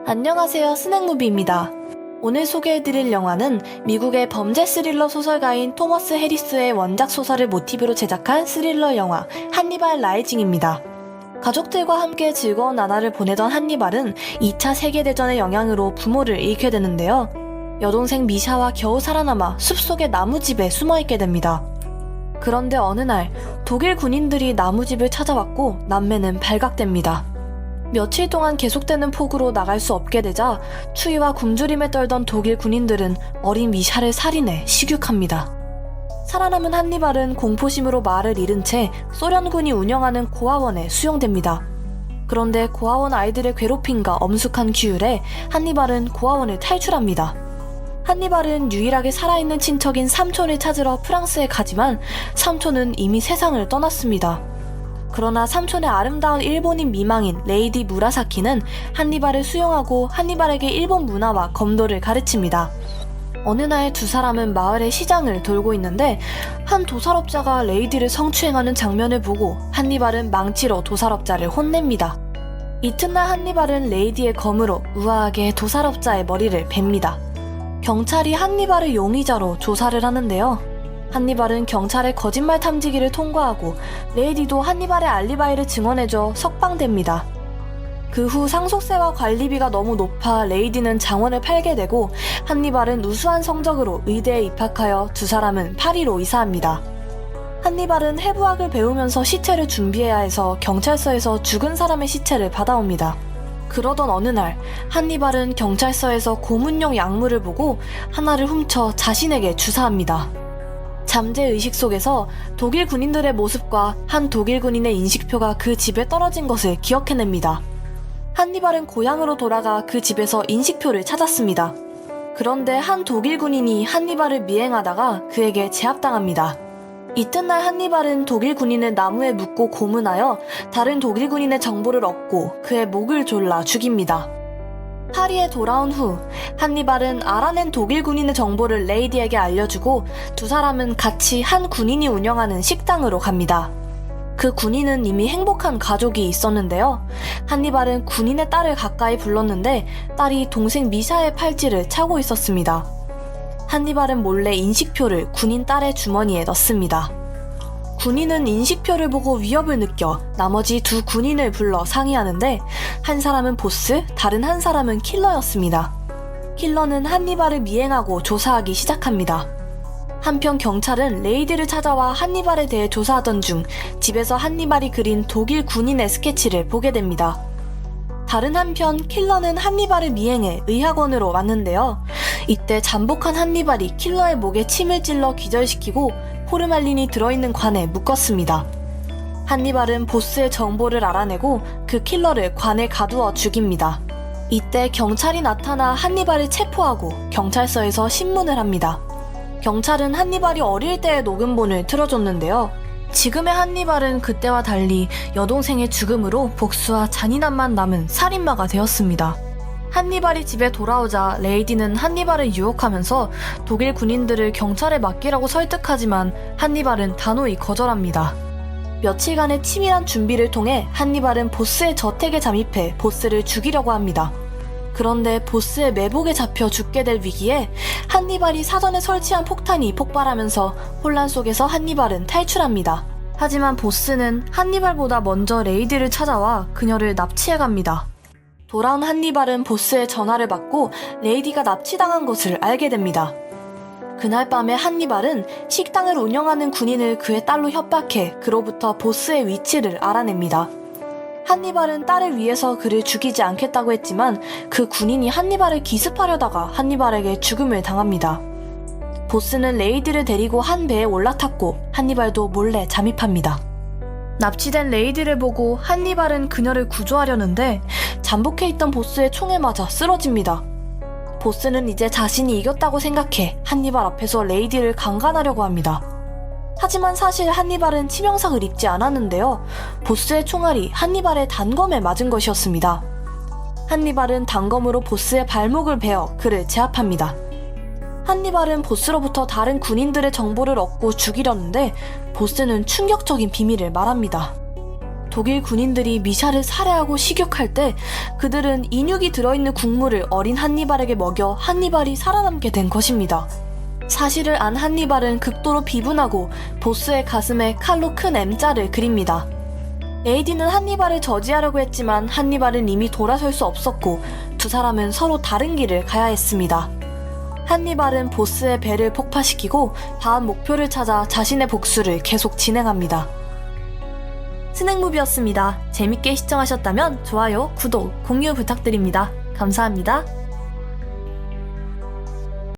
안녕하세요, 스낵무비입니다. 오늘 소개해드릴 영화는 미국의 범죄 스릴러 소설가인 토머스 해리스의 원작 소설을 모티브로 제작한 스릴러 영화 한니발 라이징입니다. 가족들과 함께 즐거운 나날을 보내던 한니발은 2차 세계대전의 영향으로 부모를 잃게 되는데요. 여동생 미샤와 겨우 살아남아 숲속의 나무집에 숨어있게 됩니다. 그런데 어느 날 독일 군인들이 나무집을 찾아왔고 남매는 발각됩니다. 며칠 동안 계속되는 폭우로 나갈 수 없게 되자 추위와 굶주림에 떨던 독일 군인들은 어린 미샤를 살인해 식육합니다. 살아남은 한니발은 공포심으로 말을 잃은 채 소련군이 운영하는 고아원에 수용됩니다. 그런데 고아원 아이들의 괴롭힘과 엄숙한 규율에 한니발은 고아원을 탈출합니다. 한니발은 유일하게 살아있는 친척인 삼촌을 찾으러 프랑스에 가지만 삼촌은 이미 세상을 떠났습니다. 그러나 삼촌의 아름다운 일본인 미망인 레이디 무라사키는 한니발을 수용하고 한니발에게 일본 문화와 검도를 가르칩니다. 어느 날 두 사람은 마을의 시장을 돌고 있는데 한 도살업자가 레이디를 성추행하는 장면을 보고 한니발은 망치로 도살업자를 혼냅니다. 이튿날 한니발은 레이디의 검으로 우아하게 도살업자의 머리를 베입니다. 경찰이 한니발을 용의자로 조사를 하는데요. 한니발은 경찰의 거짓말 탐지기를 통과하고 레이디도 한니발의 알리바이를 증언해줘 석방됩니다. 그 후 상속세와 관리비가 너무 높아 레이디는 장원을 팔게 되고 한니발은 우수한 성적으로 의대에 입학하여 두 사람은 파리로 이사합니다. 한니발은 해부학을 배우면서 시체를 준비해야 해서 경찰서에서 죽은 사람의 시체를 받아옵니다. 그러던 어느 날 한니발은 경찰서에서 고문용 약물을 보고 하나를 훔쳐 자신에게 주사합니다. 잠재의식 속에서 독일 군인들의 모습과 한 독일 군인의 인식표가 그 집에 떨어진 것을 기억해냅니다. 한니발은 고향으로 돌아가 그 집에서 인식표를 찾았습니다. 그런데 한 독일 군인이 한니발을 미행하다가 그에게 제압당합니다. 이튿날 한니발은 독일 군인을 나무에 묶고 고문하여 다른 독일 군인의 정보를 얻고 그의 목을 졸라 죽입니다. 파리에 돌아온 후 한니발은 알아낸 독일 군인의 정보를 레이디에게 알려주고 두 사람은 같이 한 군인이 운영하는 식당으로 갑니다. 그 군인은 이미 행복한 가족이 있었는데요. 한니발은 군인의 딸을 가까이 불렀는데 딸이 동생 미샤의 팔찌를 차고 있었습니다. 한니발은 몰래 인식표를 군인 딸의 주머니에 넣습니다. 군인은 인식표를 보고 위협을 느껴 나머지 두 군인을 불러 상의하는데 한 사람은 보스, 다른 한 사람은 킬러였습니다. 킬러는 한니발을 미행하고 조사하기 시작합니다. 한편 경찰은 레이디를 찾아와 한니발에 대해 조사하던 중 집에서 한니발이 그린 독일 군인의 스케치를 보게 됩니다. 다른 한편 킬러는 한니발을 미행해 의학원으로 왔는데요. 이때 잠복한 한니발이 킬러의 목에 침을 찔러 기절시키고 포르말린이 들어있는 관에 묶었습니다. 한니발은 보스의 정보를 알아내고 그 킬러를 관에 가두어 죽입니다. 이때 경찰이 나타나 한니발을 체포하고 경찰서에서 신문을 합니다. 경찰은 한니발이 어릴 때의 녹음본을 틀어줬는데요. 지금의 한니발은 그때와 달리 여동생의 죽음으로 복수와 잔인함만 남은 살인마가 되었습니다. 한니발이 집에 돌아오자 레이디는 한니발을 유혹하면서 독일 군인들을 경찰에 맡기라고 설득하지만 한니발은 단호히 거절합니다. 며칠간의 치밀한 준비를 통해 한니발은 보스의 저택에 잠입해 보스를 죽이려고 합니다. 그런데 보스의 매복에 잡혀 죽게 될 위기에 한니발이 사전에 설치한 폭탄이 폭발하면서 혼란 속에서 한니발은 탈출합니다. 하지만 보스는 한니발보다 먼저 레이디를 찾아와 그녀를 납치해갑니다. 돌아온 한니발은 보스의 전화를 받고 레이디가 납치당한 것을 알게 됩니다. 그날 밤에 한니발은 식당을 운영하는 군인을 그의 딸로 협박해 그로부터 보스의 위치를 알아냅니다. 한니발은 딸을 위해서 그를 죽이지 않겠다고 했지만 그 군인이 한니발을 기습하려다가 한니발에게 죽음을 당합니다. 보스는 레이디를 데리고 한 배에 올라탔고 한니발도 몰래 잠입합니다. 납치된 레이디를 보고 한니발은 그녀를 구조하려는데 잠복해 있던 보스의 총에 맞아 쓰러집니다. 보스는 이제 자신이 이겼다고 생각해 한니발 앞에서 레이디를 강간하려고 합니다. 하지만 사실 한니발은 치명상을 입지 않았는데요. 보스의 총알이 한니발의 단검에 맞은 것이었습니다. 한니발은 단검으로 보스의 발목을 베어 그를 제압합니다. 한니발은 보스로부터 다른 군인들의 정보를 얻고 죽이려는데 보스는 충격적인 비밀을 말합니다. 독일 군인들이 미샤를 살해하고 식욕할 때 그들은 인육이 들어있는 국물을 어린 한니발에게 먹여 한니발이 살아남게 된 것입니다. 사실을 안 한니발은 극도로 비분하고 보스의 가슴에 칼로 큰 M자를 그립니다. 에이디는 한니발을 저지하려고 했지만 한니발은 이미 돌아설 수 없었고 두 사람은 서로 다른 길을 가야 했습니다. 한니발은 보스의 배를 폭파시키고 다음 목표를 찾아 자신의 복수를 계속 진행합니다. 스낵무비였습니다. 재밌게 시청하셨다면 좋아요, 구독, 공유 부탁드립니다. 감사합니다.